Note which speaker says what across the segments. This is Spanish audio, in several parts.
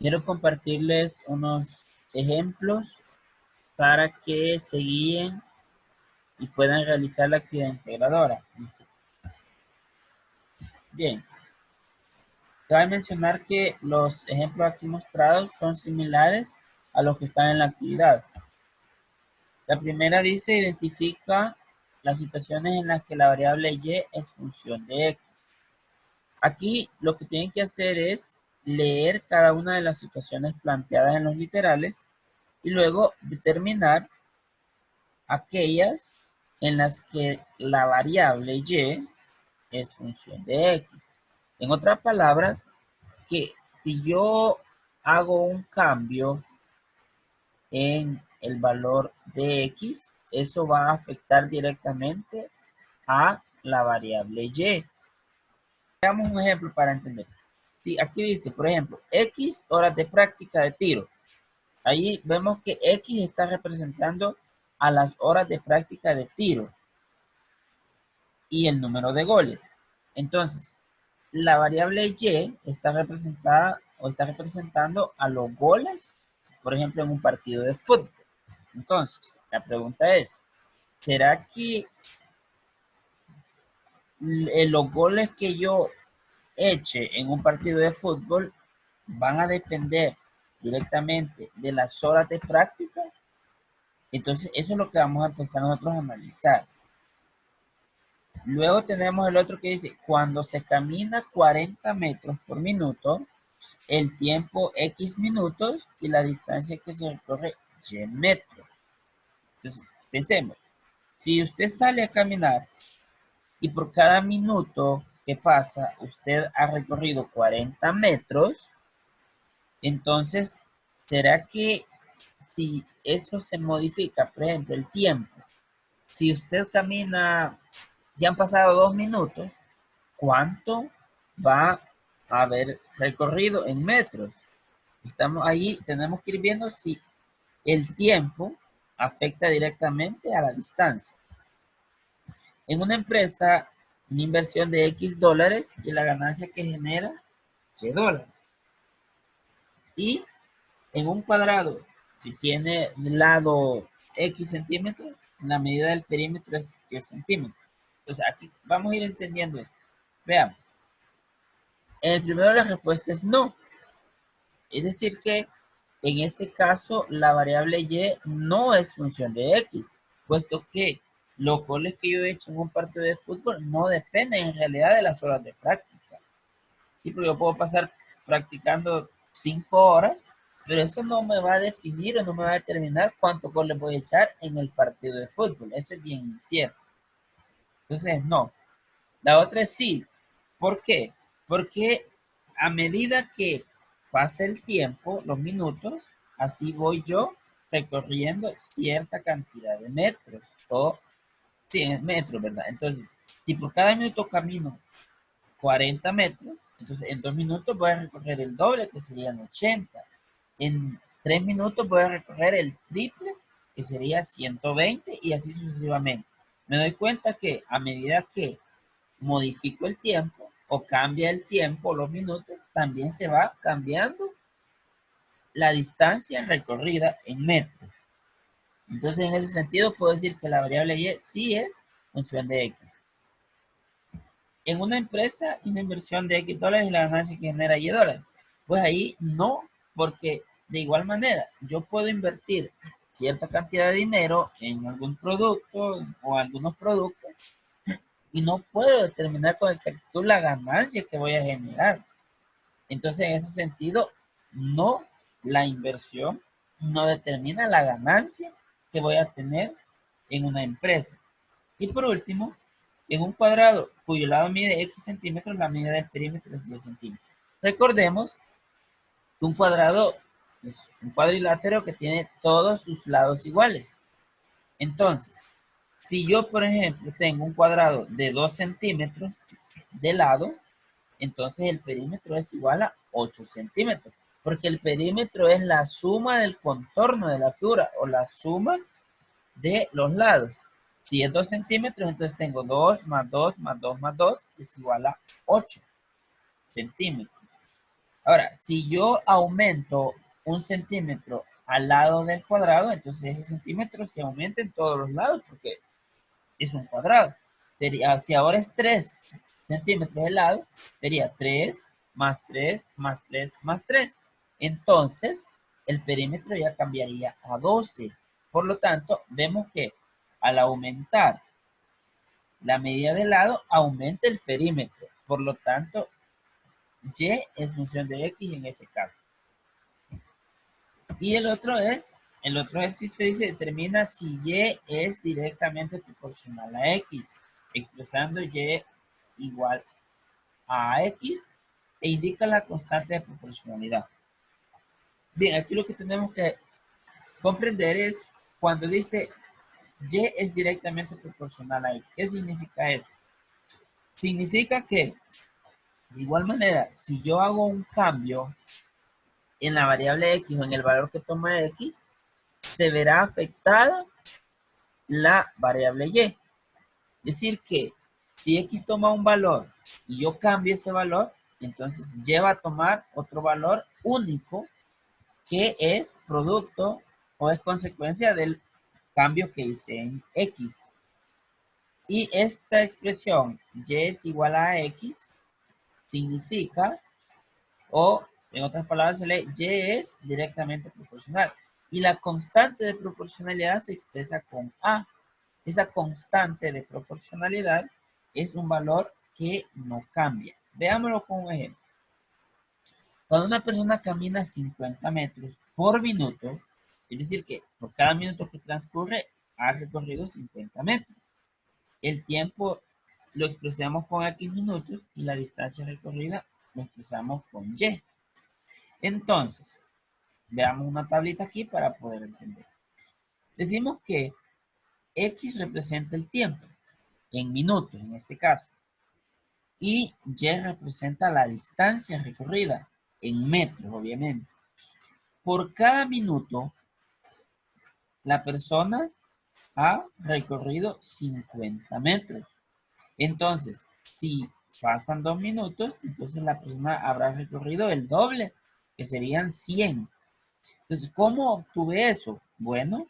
Speaker 1: Quiero compartirles unos ejemplos para que se guíen y puedan realizar la actividad integradora. Bien, cabe mencionar que los ejemplos aquí mostrados son similares a los que están en la actividad. La primera dice, identifica las situaciones en las que la variable y es función de x. Aquí lo que tienen que hacer es leer cada una de las situaciones planteadas en los literales y luego determinar aquellas en las que la variable y es función de x. En otras palabras, que si yo hago un cambio en el valor de x, eso va a afectar directamente a la variable y. Veamos un ejemplo para entender. Si aquí dice, por ejemplo, x horas de práctica de tiro. Ahí vemos que x está representando a las horas de práctica de tiro y el número de goles. Entonces, la variable y está representada o está representando a los goles, por ejemplo, en un partido de fútbol. Entonces, la pregunta es, ¿será que los goles que yo eche en un partido de fútbol van a depender directamente de las horas de práctica? Entonces, eso es lo que vamos a empezar nosotros a analizar. Luego tenemos el otro que dice, cuando se camina 40 metros por minuto, el tiempo X minutos y la distancia que se recorre Y metros. Entonces, pensemos, si usted sale a caminar y por cada minuto que pasa usted ha recorrido 40 metros, entonces, ¿será que si eso se modifica, por ejemplo, el tiempo, si usted camina, si han pasado 2 minutos, ¿cuánto va a haber recorrido en metros? Estamos ahí, tenemos que ir viendo si el tiempo afecta directamente a la distancia. En una empresa, una inversión de X dólares y la ganancia que genera Y dólares. Y en un cuadrado, si tiene lado X centímetros, la medida del perímetro es 10 centímetros. Entonces aquí vamos a ir entendiendo esto. Veamos. En el primero la respuesta es no. Es decir que en ese caso la variable y no es función de x, puesto que los goles que yo he hecho en un partido de fútbol no dependen en realidad de las horas de práctica. Sí, porque yo puedo pasar practicando 5 horas, pero eso no me va a definir o no me va a determinar cuántos goles voy a echar en el partido de fútbol. Eso es bien incierto. Entonces, no. La otra es sí. ¿Por qué? Porque a medida que pasa el tiempo, los minutos, así voy yo recorriendo cierta cantidad de metros o 100 metros, ¿verdad? Entonces, si por cada minuto camino 40 metros, entonces en 2 minutos voy a recorrer el doble, que serían 80. En 3 minutos voy a recorrer el triple, que sería 120 y así sucesivamente. Me doy cuenta que a medida que modifico el tiempo o cambia el tiempo, los minutos, también se va cambiando la distancia recorrida en metros. Entonces, en ese sentido, puedo decir que la variable y sí es función de x. En una empresa, una inversión de x dólares y la ganancia que genera y dólares. Pues ahí no, porque de igual manera, yo puedo invertir cierta cantidad de dinero en algún producto o algunos productos y no puedo determinar con exactitud la ganancia que voy a generar. Entonces, en ese sentido, no, la inversión no determina la ganancia que voy a tener en una empresa. Y por último, en un cuadrado cuyo lado mide X centímetros, la medida del perímetro es 10 centímetros. Recordemos que un cuadrado es un cuadrilátero que tiene todos sus lados iguales. Entonces, si yo, por ejemplo, tengo un cuadrado de 2 centímetros de lado, entonces el perímetro es igual a 8 centímetros, porque el perímetro es la suma del contorno de la figura o la suma de los lados. Si es 2 centímetros, entonces tengo 2 más 2 más 2 más 2 es igual a 8 centímetros. Ahora, si yo aumento 1 centímetro al lado del cuadrado, entonces ese centímetro se aumenta en todos los lados porque es un cuadrado. Sería, si ahora es 3 centímetros de lado, sería 3 más 3 más 3 más 3. Entonces, el perímetro ya cambiaría a 12. Por lo tanto, vemos que al aumentar la medida de lado, aumenta el perímetro. Por lo tanto, y es función de x en ese caso. Y el otro ejercicio dice, determina si y es directamente proporcional a x, expresando y igual a x e indica la constante de proporcionalidad. Bien, aquí lo que tenemos que comprender es cuando dice y es directamente proporcional a x. ¿Qué significa eso? Significa que, de igual manera, si yo hago un cambio en la variable x o en el valor que toma x, se verá afectada la variable y. Es decir que si x toma un valor y yo cambio ese valor, entonces y va a tomar otro valor único que es producto o es consecuencia del cambio que hice en x. Y esta expresión y es igual a x significa, o en otras palabras se lee, y es directamente proporcional. Y la constante de proporcionalidad se expresa con a. Esa constante de proporcionalidad es un valor que no cambia. Veámoslo con un ejemplo. Cuando una persona camina 50 metros por minuto, es decir que por cada minuto que transcurre ha recorrido 50 metros. El tiempo lo expresamos con x minutos y la distancia recorrida lo expresamos con y. Entonces, veamos una tablita aquí para poder entender. Decimos que x representa el tiempo, en minutos en este caso, y y representa la distancia recorrida, en metros obviamente. Por cada minuto, la persona ha recorrido 50 metros. Entonces, si pasan 2 minutos, entonces la persona habrá recorrido el doble, que serían 100. Entonces, ¿cómo obtuve eso? Bueno,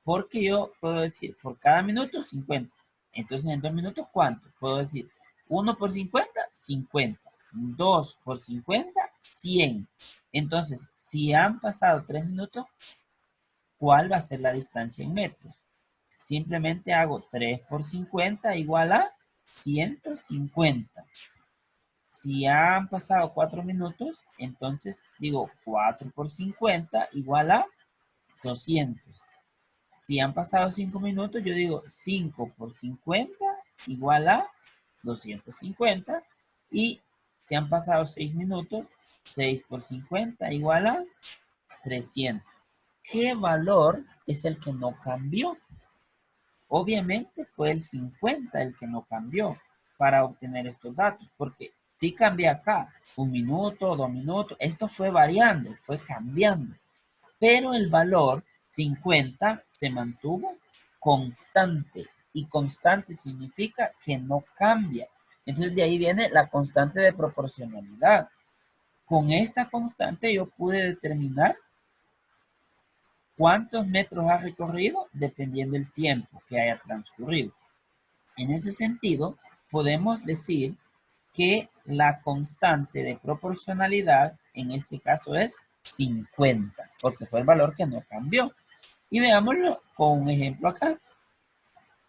Speaker 1: porque yo puedo decir por cada minuto 50. Entonces, en 2 minutos, ¿cuánto? Puedo decir 1 por 50, 50. 2 por 50, 100. Entonces, si han pasado 3 minutos, ¿cuál va a ser la distancia en metros? Simplemente hago 3 por 50 igual a 150. Si han pasado 4 minutos, entonces digo 4 por 50 igual a 200. Si han pasado 5 minutos, yo digo 5 por 50 igual a 250. Y si han pasado 6 minutos, 6 por 50 igual a 300. ¿Qué valor es el que no cambió? Obviamente fue el 50 el que no cambió para obtener estos datos, porque si cambia acá 1 minuto, 2 minutos, esto fue variando, fue cambiando, pero el valor 50 se mantuvo constante, y constante significa que no cambia. Entonces de ahí viene la constante de proporcionalidad. Con esta constante yo pude determinar cuántos metros ha recorrido dependiendo del tiempo que haya transcurrido. En ese sentido, podemos decir que la constante de proporcionalidad en este caso es 50, porque fue el valor que no cambió. Y veámoslo con un ejemplo acá.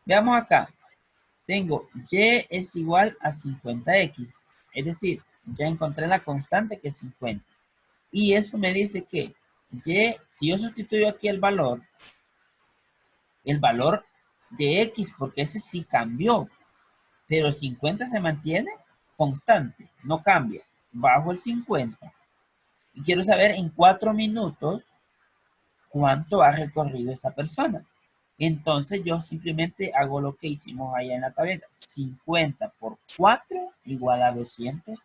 Speaker 1: Veamos acá. Tengo y es igual a 50x. Es decir, ya encontré la constante que es 50. Y eso me dice que y, si yo sustituyo aquí el valor de x, porque ese sí cambió, pero 50 se mantiene constante, no cambia, bajo el 50. Y quiero saber en 4 minutos cuánto ha recorrido esa persona. Entonces yo simplemente hago lo que hicimos allá en la tableta. 50 por 4 igual a 200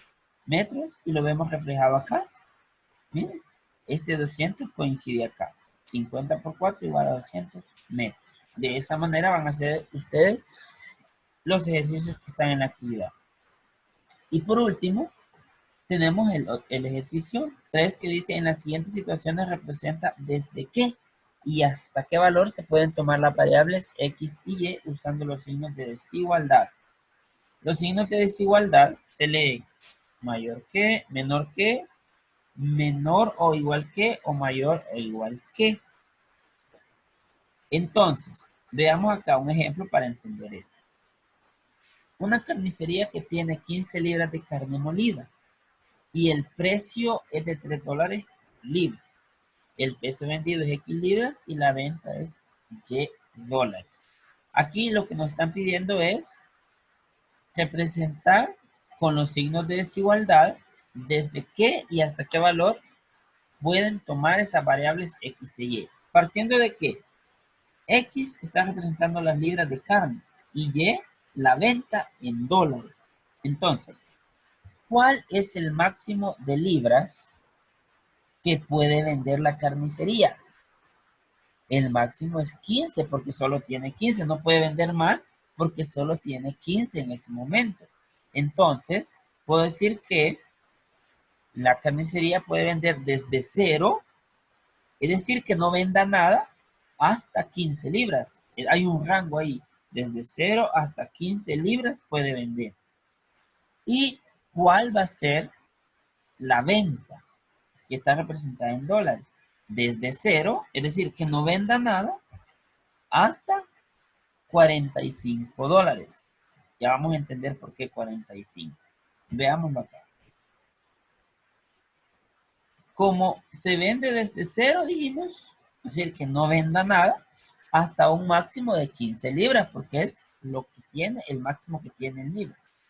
Speaker 1: metros y lo vemos reflejado acá. Miren, este 200 coincide acá. 50 por 4 igual a 200 metros. De esa manera van a hacer ustedes los ejercicios que están en la actividad. Y por último, tenemos el ejercicio 3 que dice, en las siguientes situaciones representa desde qué y hasta qué valor se pueden tomar las variables X y Y usando los signos de desigualdad. Los signos de desigualdad se leen mayor que, menor o igual que, o mayor o igual que. Entonces, veamos acá un ejemplo para entender esto. Una carnicería que tiene 15 libras de carne molida y el precio es de $3 libra. El peso vendido es X libras y la venta es Y dólares. Aquí lo que nos están pidiendo es representar con los signos de desigualdad desde qué y hasta qué valor pueden tomar esas variables X y Y. Partiendo de que X está representando las libras de carne y Y la venta en dólares. Entonces, ¿cuál es el máximo de libras que puede vender la carnicería? El máximo es 15 porque solo tiene 15, no puede vender más porque solo tiene 15 en ese momento. Entonces, puedo decir que la carnicería puede vender desde 0, es decir, que no venda nada, hasta 15 libras. Hay un rango ahí, desde 0 hasta 15 libras puede vender. ¿Y cuál va a ser la venta? Que está representada en dólares. Desde 0, es decir, que no venda nada, hasta $45. Ya vamos a entender por qué 45. Veámoslo acá. Como se vende desde 0, dijimos, es decir, que no venda nada, hasta un máximo de 15 libras, porque es lo que tiene, el máximo que tiene en libras.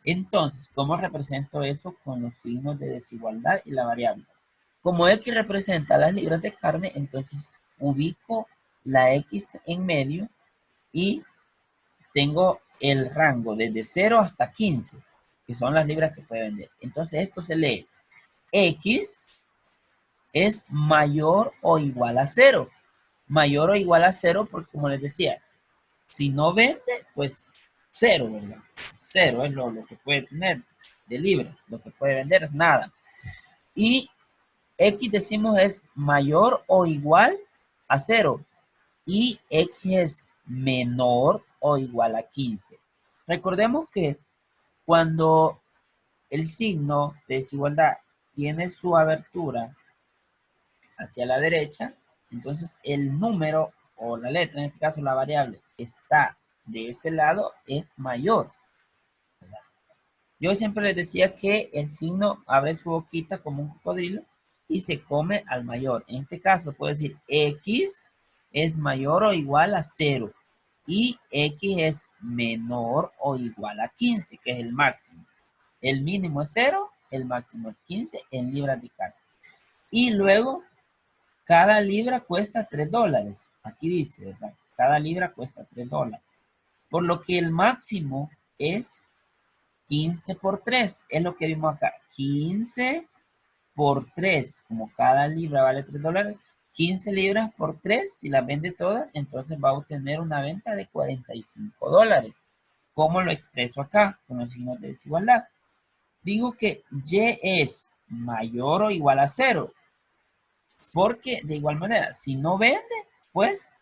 Speaker 1: Entonces, ¿cómo represento eso con los signos de desigualdad y la variable? Como X representa las libras de carne, entonces ubico la X en medio y tengo el rango desde 0 hasta 15, que son las libras que puede vender. Entonces esto se lee X es mayor o igual a 0. Mayor o igual a 0 porque, como les decía, si no vende, pues 0, ¿verdad? 0 es lo que puede tener de libras. Lo que puede vender es nada. Y X decimos es mayor o igual a 0. Y X es menor o igual a 15. Recordemos que cuando el signo de desigualdad tiene su abertura hacia la derecha, entonces el número o la letra, en este caso la variable, está de ese lado, es mayor, ¿verdad? Yo siempre les decía que el signo abre su boquita como un cocodrilo y se come al mayor. En este caso puedo decir X es mayor o igual a 0 y X es menor o igual a 15, que es el máximo. El mínimo es 0, el máximo es 15 en libras de carne. Y luego, cada libra cuesta $3. Aquí dice, ¿verdad? Cada libra cuesta $3. Por lo que el máximo es 15 por 3. Es lo que vimos acá. 15 por 3. Como cada libra vale $3. 15 libras por 3. Si las vende todas, entonces va a obtener una venta de $45. ¿Cómo lo expreso acá? Con los signos de desigualdad. Digo que Y es mayor o igual a 0. Porque de igual manera, si no vende, pues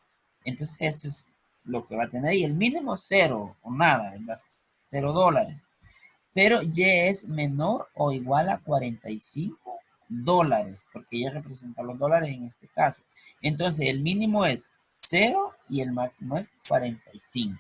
Speaker 1: entonces eso es lo que va a tener. Y el mínimo 0 o nada, ¿verdad? $0. Pero Y es menor o igual a $45, porque ya representa los dólares en este caso. Entonces el mínimo es 0 y el máximo es 45.